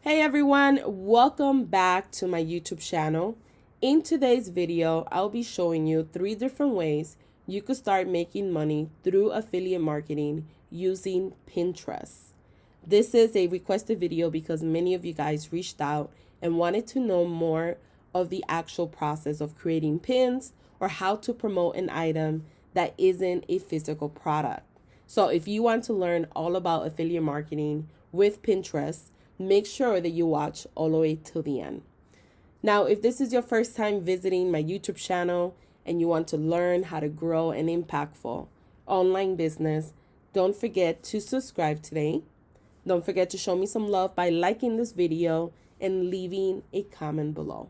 Hey everyone, welcome back to my YouTube channel. In today's video, I'll be showing you 3 different ways you could start making money through affiliate marketing using Pinterest. This is a requested video because many of you guys reached out and wanted to know more of the actual process of creating pins or how to promote an item that isn't a physical product. So if you want to learn all about affiliate marketing with Pinterest, make sure that you watch all the way till the end. Now, if this is your first time visiting my YouTube channel and you want to learn how to grow an impactful online business, don't forget to subscribe today. Don't forget to show me some love by liking this video and leaving a comment below.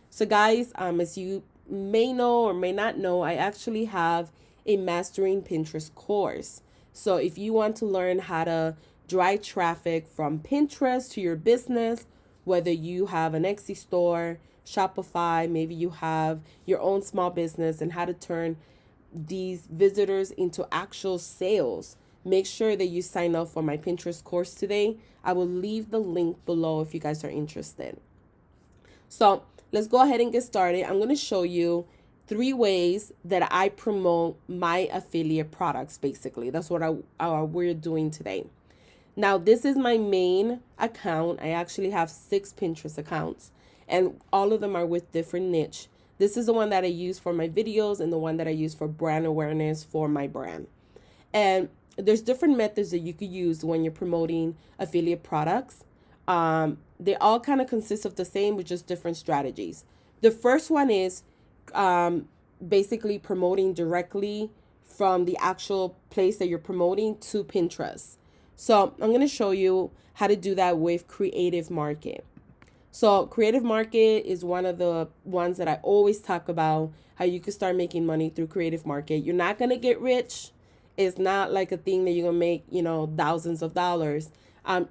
So guys, as you may know or may not know, I actually have a Mastering Pinterest course. So if you want to learn how to drive traffic from Pinterest to your business, whether you have an Etsy store, Shopify, maybe you have your own small business, and how to turn these visitors into actual sales, make sure that you sign up for my Pinterest course today. I will leave the link below if you guys are interested. So let's go ahead and get started. I'm going to show you 3 ways that I promote my affiliate products. Basically, that's what we're doing today. Now, this is my main account. I actually have 6 Pinterest accounts, and all of them are with different niche. This is the one that I use for my videos and the one that I use for brand awareness for my brand. And there's different methods that you could use when you're promoting affiliate products. They all kind of consist of the same with just different strategies. The first one is basically promoting directly from the actual place that you're promoting to Pinterest. So I'm going to show you how to do that with Creative Market. So Creative Market is one of the ones that I always talk about, how you can start making money through Creative Market. You're not going to get rich. It's not like a thing that you're going to make, thousands of dollars.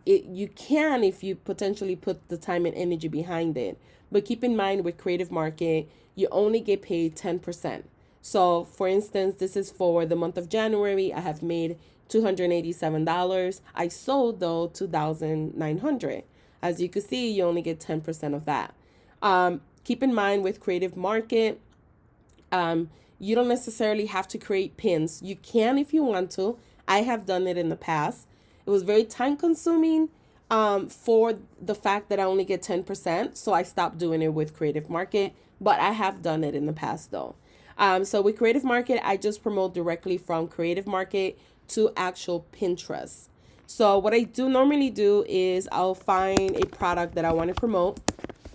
You can if you potentially put the time and energy behind it. But keep in mind with Creative Market, you only get paid 10%. So for instance, this is for the month of January. I have made $287. I sold though $2,900. As you can see, you only get 10% of that. Keep in mind with Creative Market, you don't necessarily have to create pins. You can if you want to. I have done it in the past. It was very time consuming for the fact that I only get 10%. So I stopped doing it with Creative Market, but I have done it in the past though. So with Creative Market, I just promote directly from Creative Market to actual Pinterest. So what I do normally do is I'll find a product that I want to promote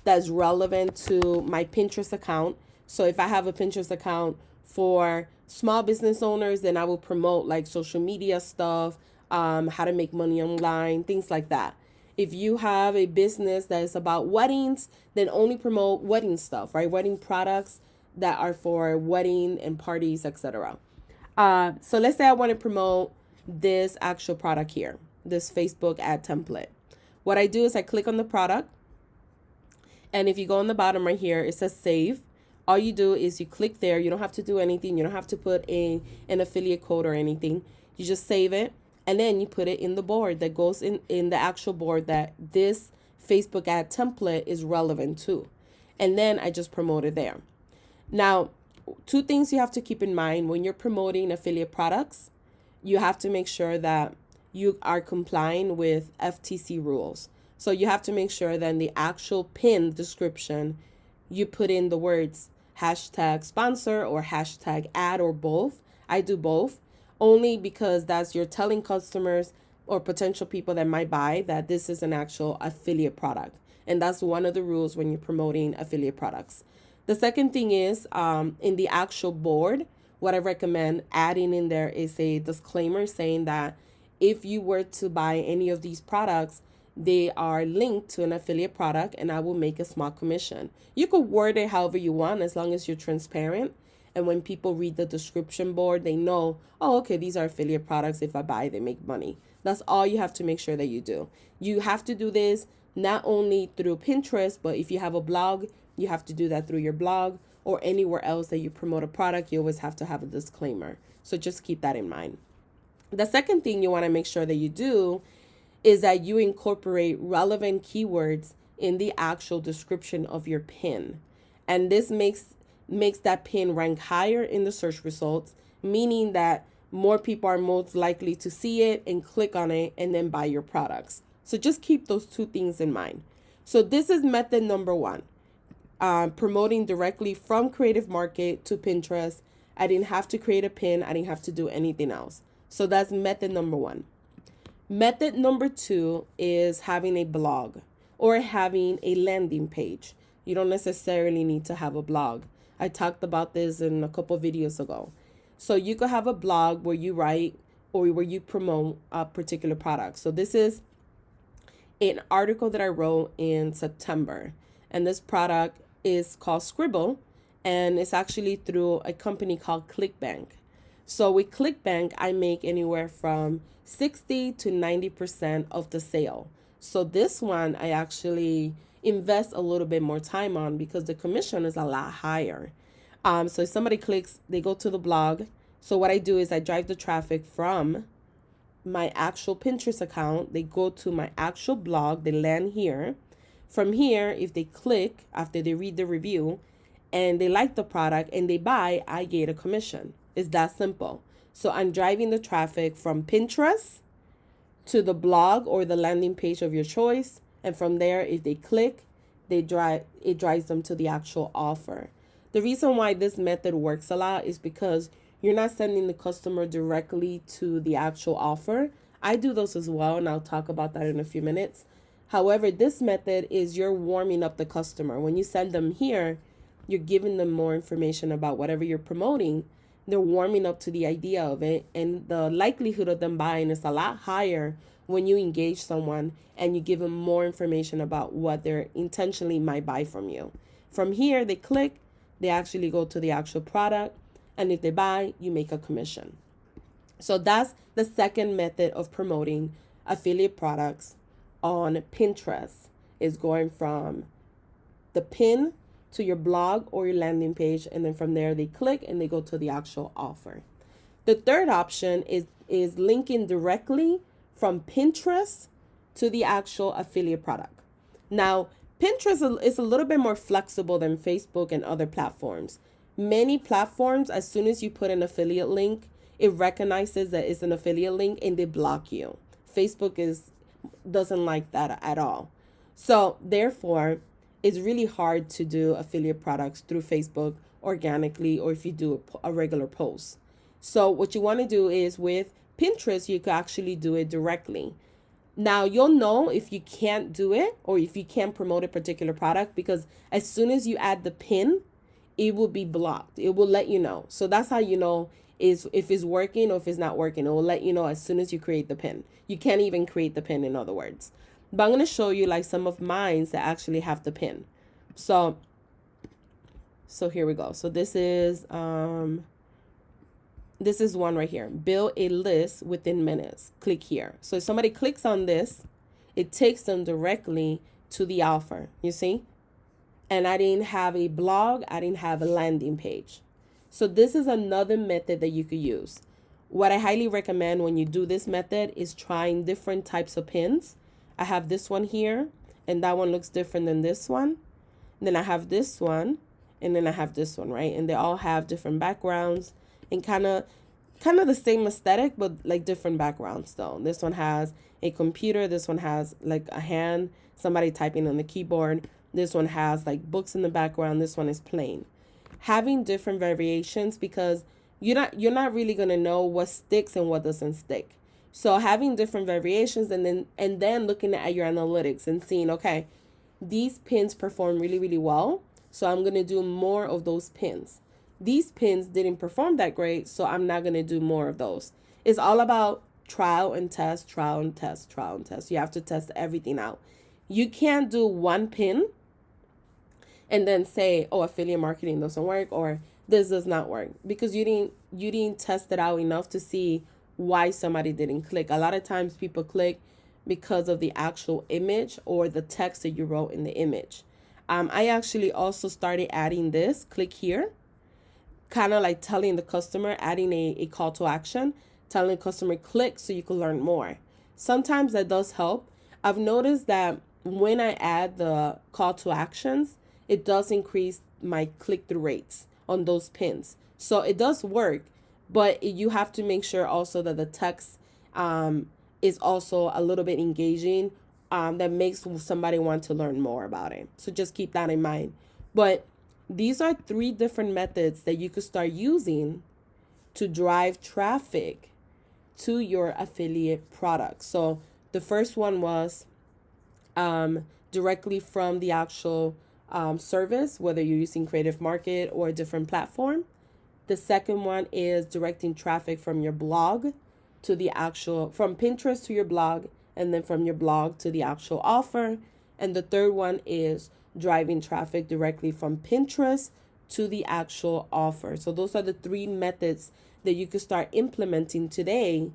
that's relevant to my Pinterest account. So if I have a Pinterest account for small business owners, then I will promote like social media stuff, how to make money online, things like that. If you have a business that is about weddings, then only promote wedding stuff, right? Wedding products that are for wedding and parties, etc. So let's say I want to promote this actual product here, this Facebook ad template. What I do is I click on the product, and if you go on the bottom right here, it says save. All you do is you click there. You don't have to do anything. You don't have to put an affiliate code or anything. You just save it, and then you put it in the board that goes in the actual board that this Facebook ad template is relevant to. And then I just promote it there. Now, 2 things you have to keep in mind when you're promoting affiliate products. You have to make sure that you are complying with FTC rules. So you have to make sure that in the actual pin description, you put in the words hashtag sponsor or hashtag ad or both. I do both only because that's you're telling customers or potential people that might buy that this is an actual affiliate product. And that's one of the rules when you're promoting affiliate products. The second thing is in the actual board, what I recommend adding in there is a disclaimer saying that if you were to buy any of these products, they are linked to an affiliate product and I will make a small commission. You could word it however you want as long as you're transparent. And when people read the description board, they know, oh, okay, these are affiliate products. If I buy, they make money. That's all you have to make sure that you do. You have to do this not only through Pinterest, but if you have a blog, you have to do that through your blog or anywhere else that you promote a product. You always have to have a disclaimer. So just keep that in mind. The second thing you want to make sure that you do is that you incorporate relevant keywords in the actual description of your pin. And this makes that pin rank higher in the search results, meaning that more people are most likely to see it and click on it and then buy your products. So just keep those two things in mind. So this is method number one, promoting directly from Creative Market to Pinterest. I didn't have to create a pin. I didn't have to do anything else. So that's method number one. Method number two is having a blog or having a landing page. You don't necessarily need to have a blog. I talked about this in a couple videos ago. So you could have a blog where you write or where you promote a particular product. So this is an article that I wrote in September, and this product is called Scribble, and it's actually through a company called ClickBank. So with ClickBank, I make anywhere from 60 to 90% of the sale. So this one I actually invest a little bit more time on because the commission is a lot higher. So if somebody clicks, they go to the blog. So what I do is I drive the traffic from my actual Pinterest account. They go to my actual blog. They land here. From here, if they click after they read the review and they like the product and they buy, I get a commission. It's that simple. So I'm driving the traffic from Pinterest to the blog or the landing page of your choice. And from there, if they click, it drives them to the actual offer. The reason why this method works a lot is because you're not sending the customer directly to the actual offer. I do those as well, and I'll talk about that in a few minutes. However, this method is you're warming up the customer. When you send them here, you're giving them more information about whatever you're promoting. They're warming up to the idea of it, and the likelihood of them buying is a lot higher when you engage someone and you give them more information about what they intentionally might buy from you. From here, they click, they actually go to the actual product, and if they buy, you make a commission. So that's the second method of promoting affiliate products on Pinterest, is going from the pin to your blog or your landing page, and then from there they click and they go to the actual offer. The third option is linking directly from Pinterest to the actual affiliate product. Now, Pinterest is a little bit more flexible than Facebook and other platforms. Many platforms, as soon as you put an affiliate link, it recognizes that it's an affiliate link and they block you. Facebook doesn't like that at all. So therefore, it's really hard to do affiliate products through Facebook organically, or if you do a regular post. So what you want to do is with Pinterest, you can actually do it directly. Now, you'll know if you can't do it or if you can't promote a particular product, because as soon as you add the pin, it will be blocked. It will let you know. So that's how you know is if it's working or if it's not working. It will let you know as soon as you create the pin. You can't even create the pin, in other words. But I'm going to show you like some of mine that actually have the pin. So here we go. So this is one right here. Build a list within minutes. Click here. So if somebody clicks on this, it takes them directly to the offer. You see? And I didn't have a blog. I didn't have a landing page. So this is another method that you could use. What I highly recommend when you do this method is trying different types of pins. I have this one here, and that one looks different than this one. Then I have this one, and then I have this one, right? And they all have different backgrounds and kind of the same aesthetic, but like different backgrounds though. This one has a computer. This one has like a hand, somebody typing on the keyboard. This one has like books in the background. This one is plain. Having different variations, because you're not really gonna know what sticks and what doesn't stick. So having different variations and then looking at your analytics and seeing, okay, these pins perform really, really well, so I'm gonna do more of those pins. These pins didn't perform that great, so I'm not gonna do more of those. It's all about trial and test, trial and test, trial and test. You have to test everything out. You can't do one pin and then say, oh, affiliate marketing doesn't work or this does not work, because you didn't test it out enough to see why somebody didn't click. A lot of times people click because of the actual image or the text that you wrote in the image. I actually also started adding this, click here, kind of like telling the customer, adding a call to action, telling the customer click so you can learn more. sometimes that does help. I've noticed that when I add the call to actions, it does increase my click-through rates on those pins. So it does work, but you have to make sure also that the text is also a little bit engaging, that makes somebody want to learn more about it. So just keep that in mind. But these are 3 different methods that you could start using to drive traffic to your affiliate product. So the first one was directly from the actual service, whether you're using Creative Market or a different platform. The second one is directing traffic from your blog to the actual, from Pinterest to your blog, and then from your blog to the actual offer. And the third one is driving traffic directly from Pinterest to the actual offer. So those are the 3 methods that you could start implementing today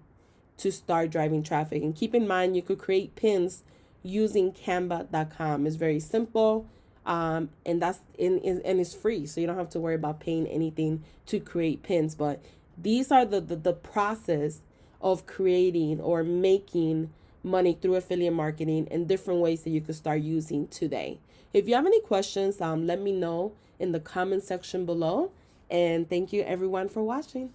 to start driving traffic. And keep in mind, you could create pins using canva.com. It's very simple. And that's and it's free, so you don't have to worry about paying anything to create pins. But these are the process of creating or making money through affiliate marketing and different ways that you could start using today. If you have any questions, let me know in the comment section below. And thank you everyone for watching.